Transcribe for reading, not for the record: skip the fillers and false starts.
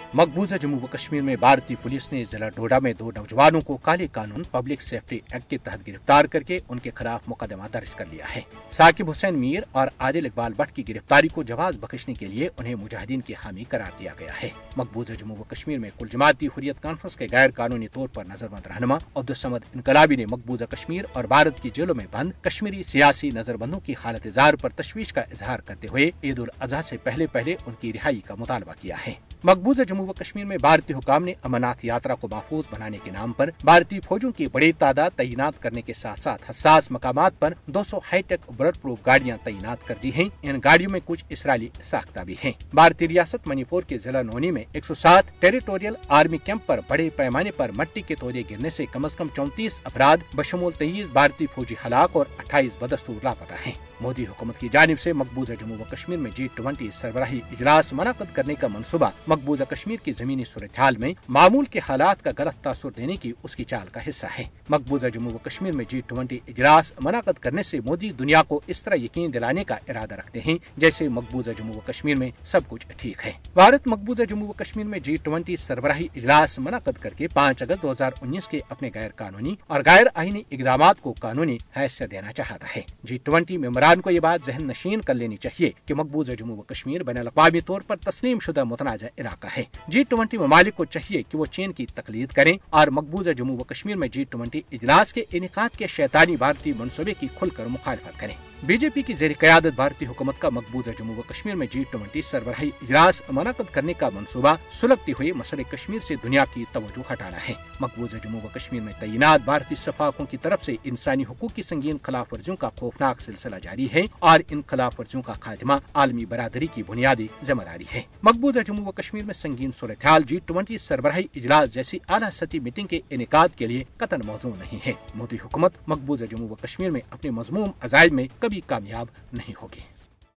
मकबूजा जम्मू व कश्मीर में भारतीय पुलिस ने जिला डोडा में 2 नौजवानों को काले कानून पब्लिक सेफ्टी एक्ट के तहत गिरफ्तार करके उनके खिलाफ मुकदमा दर्ज कर लिया है। साकिब हुसैन मीर और आदिल इकबाल भट्ट की गिरफ्तारी को जवाब बख्शने के लिए उन्हें मुजाहिदीन की हामी करार दिया गया है। मकबूजा जम्मू व कश्मीर में कुल जमाती हुर्रियत कॉन्फ्रेंस के गैर कानूनी तौर पर नजरबंद रहनुमा अब्दुल समद इनकलाबी ने मकबूजा कश्मीर और भारत की जेलों में बंद कश्मीरी सियासी नजरबंदों की हालत जार पर तशवीश का इजहार करते हुए ईद उल अजहा से पहले उनकी रिहाई का मुतालबा किया है। मकबूजा जम्मू व कश्मीर में भारतीय हुकाम ने अमरनाथ यात्रा को महफूज बनाने के नाम पर भारतीय फौजों की बड़ी तादाद तैनात करने के साथ साथ हसास मकामात पर 200 हाईटेक बुलेट प्रूफ गाड़ियां तैनात कर दी हैं। इन गाड़ियों में कुछ इसराइली साख्ता भी हैं। भारतीय रियासत मणिपुर के जिला नोनी में 107 टेरिटोरियल आर्मी कैंप पर बड़े पैमाने पर मट्टी के तोड़े गिरने से कम 34 अपराध बशमूल 23 भारतीय फौजी हलाक और 28 बदस्तूर लापता हैं। मोदी हुकूमत की जानिब से मकबूजा जम्मू व कश्मीर में G20 सरबराही इजलास मुनक़्क़िद करने का मंसूबा मकबूजा कश्मीर की जमीनी सूरत-ए-हाल में मामूल के हालात का गलत तासुर देने की उसकी चाल का हिस्सा है। मकबूजा जम्मू व कश्मीर में G20 इजलास मुनक़्क़िद करने से मोदी दुनिया को इस तरह यकीन दिलाने का इरादा रखते हैं जैसे मकबूजा जम्मू व कश्मीर में सब कुछ ठीक है। भारत मकबूजा जम्मू व कश्मीर में G20 सरबराही इजलास मुनक़्क़िद करके 5 अगस्त 2019 के अपने गैर कानूनी और गैर आईनी इक़दामात को कानूनी हैसियत देना चाहता है। G20 मेंबरान को ये बात जहन नशीन कर लेनी चाहिए कि मकबूजा जम्मू व कश्मीर बैनुल-अक़वामी तौर पर तस्लीम शुदा मुतनाज़ा इलाका है। G20 ममालिक को चाहिए कि वो चीन की तकलीद करें और मकबूजा जम्मू व कश्मीर में G20 इजलास के इनेकाद के शैतानी भारतीय मंसूबे की खुलकर मुखालफत करें। बीजेपी की ज़ेर क़यादत भारतीय हुकूमत का मकबूजा जम्मू व कश्मीर में G20 सरबराही इजलास मुनक़्क़िद करने का मंसूबा सुलगते हुए मसले कश्मीर से दुनिया की तवज्जो हटाना है। मकबूजा जम्मू व कश्मीर में तैनात भारतीय सफाकों की तरफ से इंसानी हुकूक की संगीन खिलाफ वर्जियों का खौफनाक सिलसिला जारी है और इन खिलाफ वर्जियों का खात्मा आलमी बरादरी की बुनियादी जिम्मेदारी है। मकबूजा जम्मू व कश्मीर में संगीन सूरत-ए-हाल G20 सरबराही इजलास जैसी आला सतही मीटिंग के इनेकाद के लिए कतन मौजू नहीं है। मोदी हुकूमत मकबूजा जम्मू व कश्मीर में अपने मज़मूम अज़ाइम में कभी कामयाब नहीं होगी।